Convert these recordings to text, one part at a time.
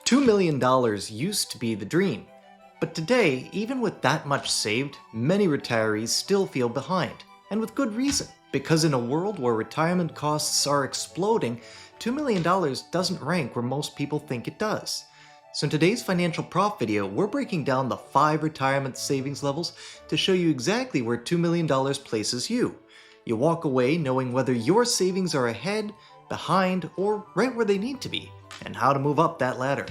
$2 million used to be the dream, but today, even with that much saved, many retirees still feel behind, and with good reason, because in a world where retirement costs are exploding, $2 million doesn't rank where most people think it does. So in today's Financial Prof video, we're breaking down the 5 retirement savings levels to show you exactly where $2 million places you. You walk away knowing whether your savings are ahead, behind, or right where they need to be, and how to move up that ladder.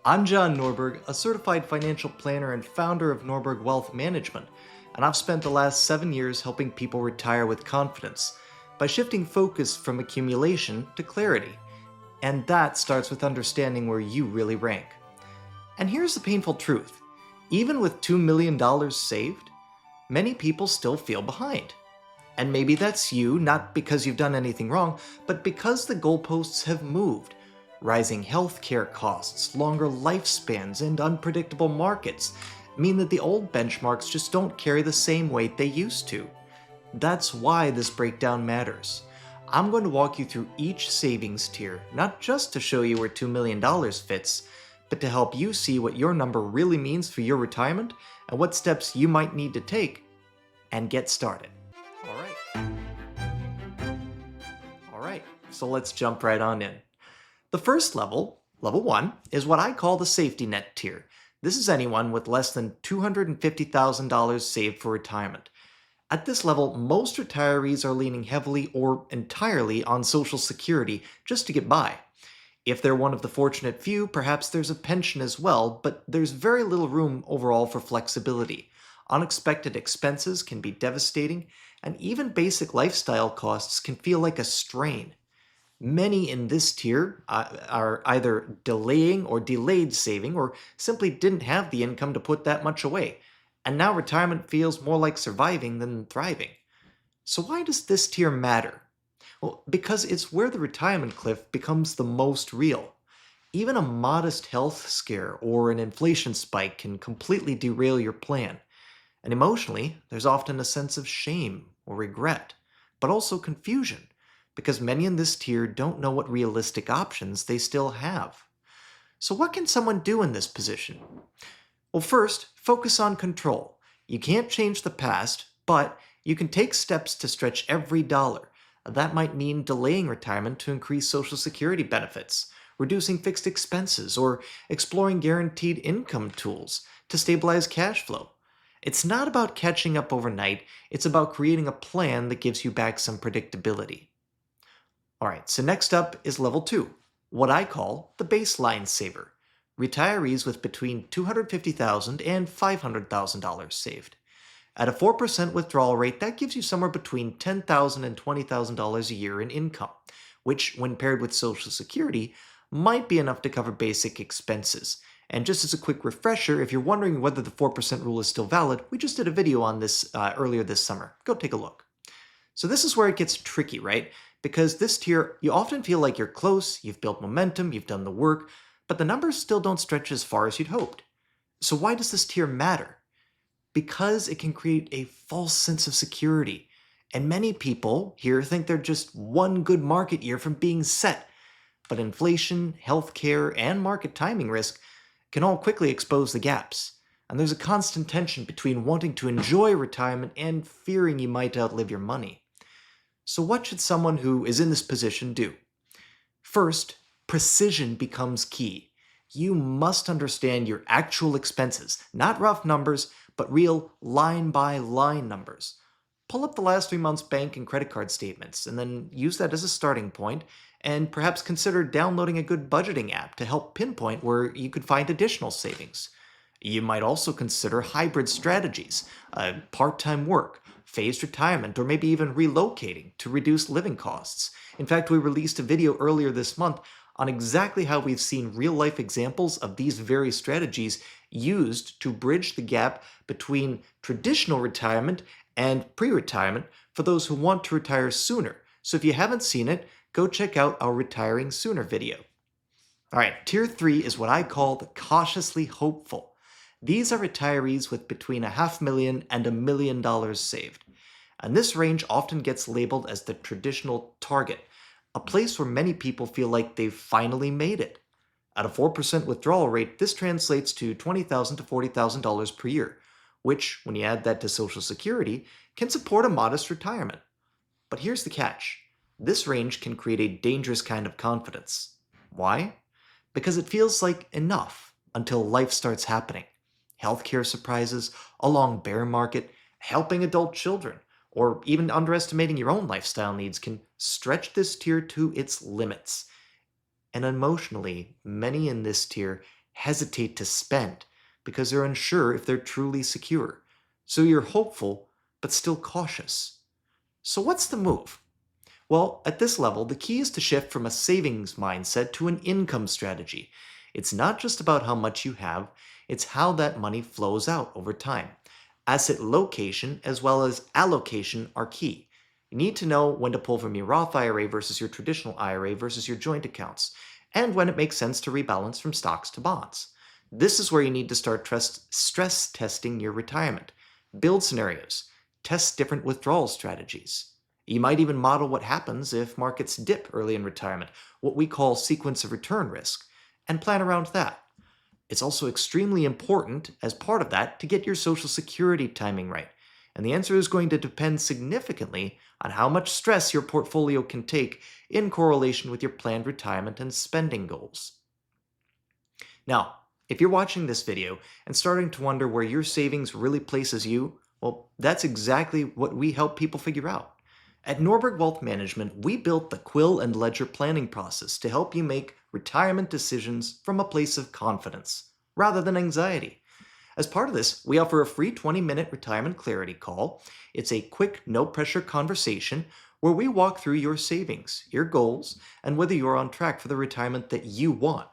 I'm John Norberg, a certified financial planner and founder of Norberg Wealth Management, and I've spent the last 7 years helping people retire with confidence by shifting focus from accumulation to clarity. And that starts with understanding where you really rank. And here's the painful truth. Even with $2 million saved, many people still feel behind. And maybe that's you, not because you've done anything wrong, but because the goalposts have moved. Rising healthcare costs, longer lifespans, and unpredictable markets mean that the old benchmarks just don't carry the same weight they used to. That's why this breakdown matters. I'm going to walk you through each savings tier, not just to show you where $2 million fits, but to help you see what your number really means for your retirement and what steps you might need to take and get started. Alright, so let's jump right on in. The first level, level 1, is what I call the safety net tier. This is anyone with less than $250,000 saved for retirement. At this level, most retirees are leaning heavily or entirely on Social Security just to get by. If they're one of the fortunate few, perhaps there's a pension as well, but there's very little room overall for flexibility. Unexpected expenses can be devastating, and even basic lifestyle costs can feel like a strain. Many in this tier are either delaying or delayed saving or simply didn't have the income to put that much away, and now retirement feels more like surviving than thriving. So why does this tier matter? Well, because it's where the retirement cliff becomes the most real. Even a modest health scare or an inflation spike can completely derail your plan. And emotionally, there's often a sense of shame or regret, but also confusion, because many in this tier don't know what realistic options they still have. So what can someone do in this position? Well, first, focus on control. You can't change the past, but you can take steps to stretch every dollar. That might mean delaying retirement to increase Social Security benefits, reducing fixed expenses, or exploring guaranteed income tools to stabilize cash flow. It's not about catching up overnight, it's about creating a plan that gives you back some predictability. Alright, so next up is level 2, what I call the baseline saver. Retirees with between $250,000 and $500,000 saved. At a 4% withdrawal rate, that gives you somewhere between $10,000 and $20,000 a year in income, which, when paired with Social Security, might be enough to cover basic expenses. And just as a quick refresher, if you're wondering whether the 4% rule is still valid, we just did a video on this earlier this summer. Go take a look. So this is where it gets tricky, right? Because this tier, you often feel like you're close, you've built momentum, you've done the work, but the numbers still don't stretch as far as you'd hoped. So why does this tier matter? Because it can create a false sense of security. And many people here think they're just one good market year from being set. But inflation, healthcare, and market timing risk can all quickly expose the gaps. And there's a constant tension between wanting to enjoy retirement and fearing you might outlive your money. So what should someone who is in this position do? First, precision becomes key. You must understand your actual expenses, not rough numbers, but real line-by-line numbers. Pull up the last 3 months' bank and credit card statements, and then use that as a starting point, and perhaps consider downloading a good budgeting app to help pinpoint where you could find additional savings. You might also consider hybrid strategies, part-time work, phased retirement, or maybe even relocating to reduce living costs. In fact, we released a video earlier this month on exactly how we've seen real-life examples of these very strategies used to bridge the gap between traditional retirement and pre-retirement for those who want to retire sooner. So if you haven't seen it, go check out our Retiring Sooner video. Alright, Tier 3 is what I call the cautiously hopeful. These are retirees with between $500,000 and $1 million saved. And this range often gets labeled as the traditional target, a place where many people feel like they've finally made it. At a 4% withdrawal rate, this translates to $20,000 to $40,000 per year, which, when you add that to Social Security, can support a modest retirement. But here's the catch. This range can create a dangerous kind of confidence. Why? Because it feels like enough until life starts happening. Healthcare surprises, a long bear market, helping adult children, or even underestimating your own lifestyle needs can stretch this tier to its limits. And emotionally, many in this tier hesitate to spend because they're unsure if they're truly secure. So you're hopeful, but still cautious. So what's the move? Well, at this level, the key is to shift from a savings mindset to an income strategy. It's not just about how much you have, it's how that money flows out over time. Asset location as well as allocation are key. You need to know when to pull from your Roth IRA versus your traditional IRA versus your joint accounts, and when it makes sense to rebalance from stocks to bonds. This is where you need to start stress testing your retirement. Build scenarios, test different withdrawal strategies. You might even model what happens if markets dip early in retirement, what we call sequence of return risk, and plan around that. It's also extremely important, as part of that, to get your Social Security timing right. And the answer is going to depend significantly on how much stress your portfolio can take in correlation with your planned retirement and spending goals. Now, if you're watching this video and starting to wonder where your savings really places you, well, that's exactly what we help people figure out. At Norberg Wealth Management, we built the Quill and Ledger planning process to help you make retirement decisions from a place of confidence, rather than anxiety. As part of this, we offer a free 20-minute retirement clarity call. It's a quick, no-pressure conversation where we walk through your savings, your goals, and whether you're on track for the retirement that you want.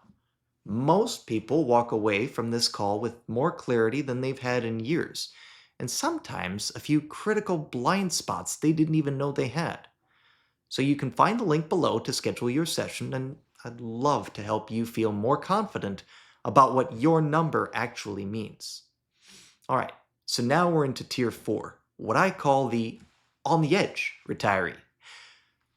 Most people walk away from this call with more clarity than they've had in years, and sometimes a few critical blind spots they didn't even know they had. So you can find the link below to schedule your session, and I'd love to help you feel more confident about what your number actually means. All right, so now we're into Tier 4, what I call the on the edge retiree.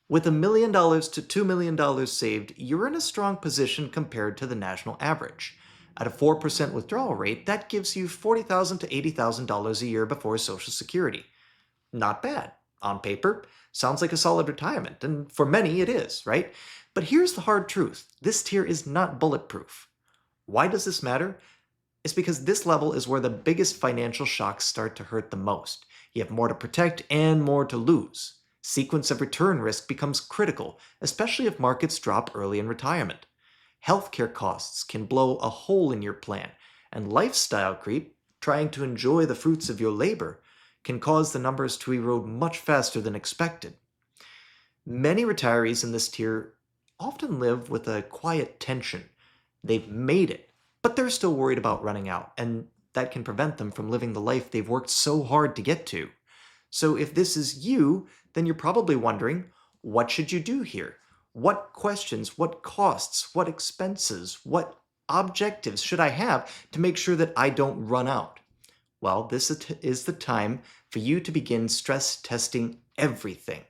With $1 million to $2 million saved, you're in a strong position compared to the national average. At a 4% withdrawal rate, that gives you $40,000 to $80,000 a year before Social Security. Not bad. On paper, sounds like a solid retirement, and for many it is, right? But here's the hard truth. This tier is not bulletproof. Why does this matter? It's because this level is where the biggest financial shocks start to hurt the most. You have more to protect and more to lose. Sequence of return risk becomes critical, especially if markets drop early in retirement. Healthcare costs can blow a hole in your plan, and lifestyle creep, trying to enjoy the fruits of your labor, can cause the numbers to erode much faster than expected. Many retirees in this tier often live with a quiet tension. They've made it, but they're still worried about running out, and that can prevent them from living the life they've worked so hard to get to. So if this is you, then you're probably wondering, what should you do here? What questions, what costs, what expenses, what objectives should I have to make sure that I don't run out? Well, this is the time for you to begin stress testing everything.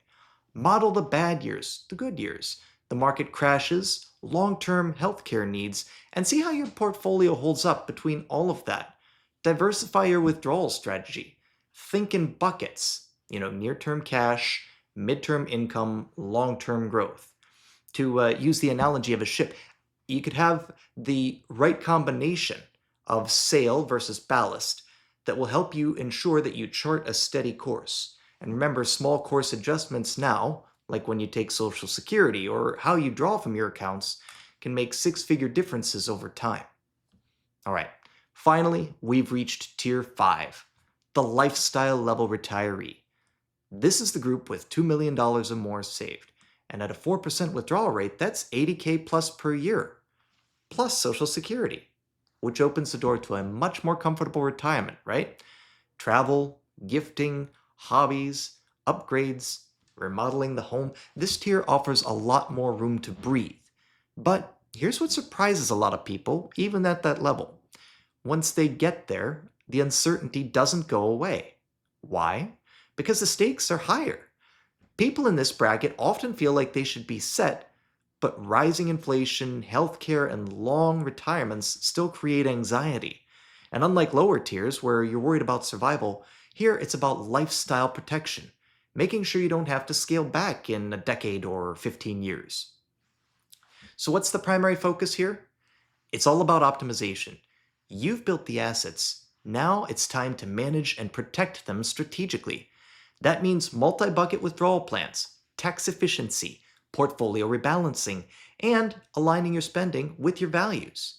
Model the bad years, the good years, the market crashes, long-term healthcare needs, and see how your portfolio holds up between all of that. Diversify your withdrawal strategy. Think in buckets, near-term cash, mid-term income, long-term growth. To use the analogy of a ship, you could have the right combination of sail versus ballast that will help you ensure that you chart a steady course. And remember, small course adjustments now, like when you take Social Security or how you draw from your accounts, can make six-figure differences over time. All right, finally, we've reached Tier 5, the lifestyle level retiree. This is the group with $2 million or more saved, and at a 4% withdrawal rate, that's $80K plus per year, plus Social Security, which opens the door to a much more comfortable retirement, right? Travel, gifting, hobbies, upgrades, remodeling the home. This tier offers a lot more room to breathe. But here's what surprises a lot of people, even at that level. Once they get there, the uncertainty doesn't go away. Why? Because the stakes are higher. People in this bracket often feel like they should be set, But rising inflation, healthcare, and long retirements still create anxiety. And unlike lower tiers where you're worried about survival, here it's about lifestyle protection, making sure you don't have to scale back in a decade or 15 years. So, what's the primary focus here? It's all about optimization. You've built the assets. Now it's time to manage and protect them strategically. That means multi bucket withdrawal plans, tax efficiency, portfolio rebalancing, and aligning your spending with your values.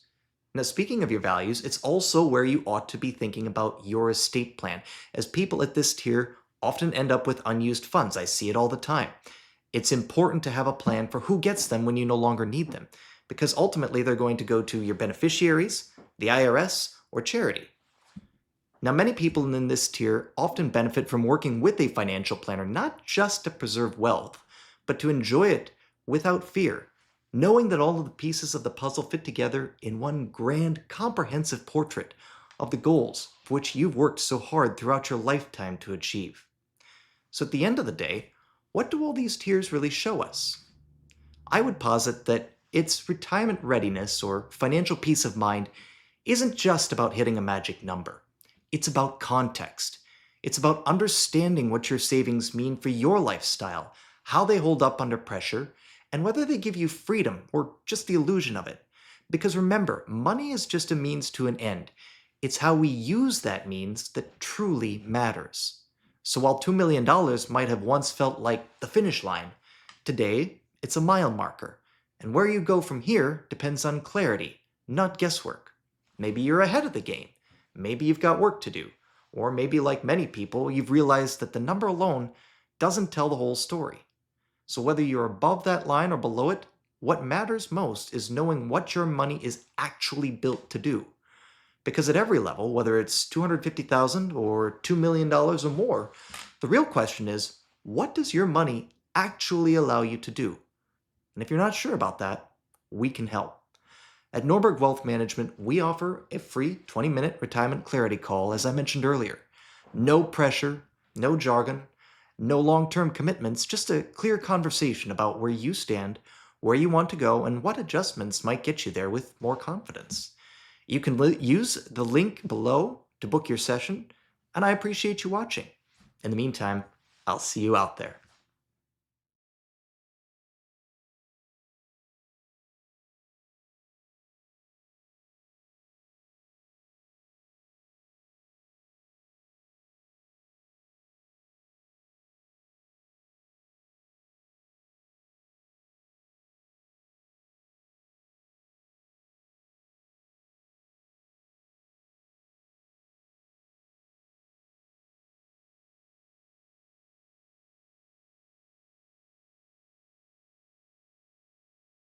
Now, speaking of your values, it's also where you ought to be thinking about your estate plan, as people at this tier often end up with unused funds. I see it all the time. It's important to have a plan for who gets them when you no longer need them, because ultimately they're going to go to your beneficiaries, the IRS, or charity. Now, many people in this tier often benefit from working with a financial planner, not just to preserve wealth, but to enjoy it without fear, knowing that all of the pieces of the puzzle fit together in one grand, comprehensive portrait of the goals for which you've worked so hard throughout your lifetime to achieve. So at the end of the day, what do all these tiers really show us? I would posit that its retirement readiness or financial peace of mind isn't just about hitting a magic number. It's about context. It's about understanding what your savings mean for your lifestyle, how they hold up under pressure, and whether they give you freedom or just the illusion of it. Because remember, money is just a means to an end. It's how we use that means that truly matters. So while $2 million might have once felt like the finish line, today it's a mile marker. And where you go from here depends on clarity, not guesswork. Maybe you're ahead of the game. Maybe you've got work to do. Or maybe, like many people, you've realized that the number alone doesn't tell the whole story. So whether you're above that line or below it, what matters most is knowing what your money is actually built to do. Because at every level, whether it's $250,000 or $2 million or more, the real question is, what does your money actually allow you to do? And if you're not sure about that, we can help. At Norberg Wealth Management, we offer a free 20-minute retirement clarity call, as I mentioned earlier. No pressure, no jargon, no long-term commitments, just a clear conversation about where you stand, where you want to go, and what adjustments might get you there with more confidence. You can use the link below to book your session, and I appreciate you watching. In the meantime, I'll see you out there.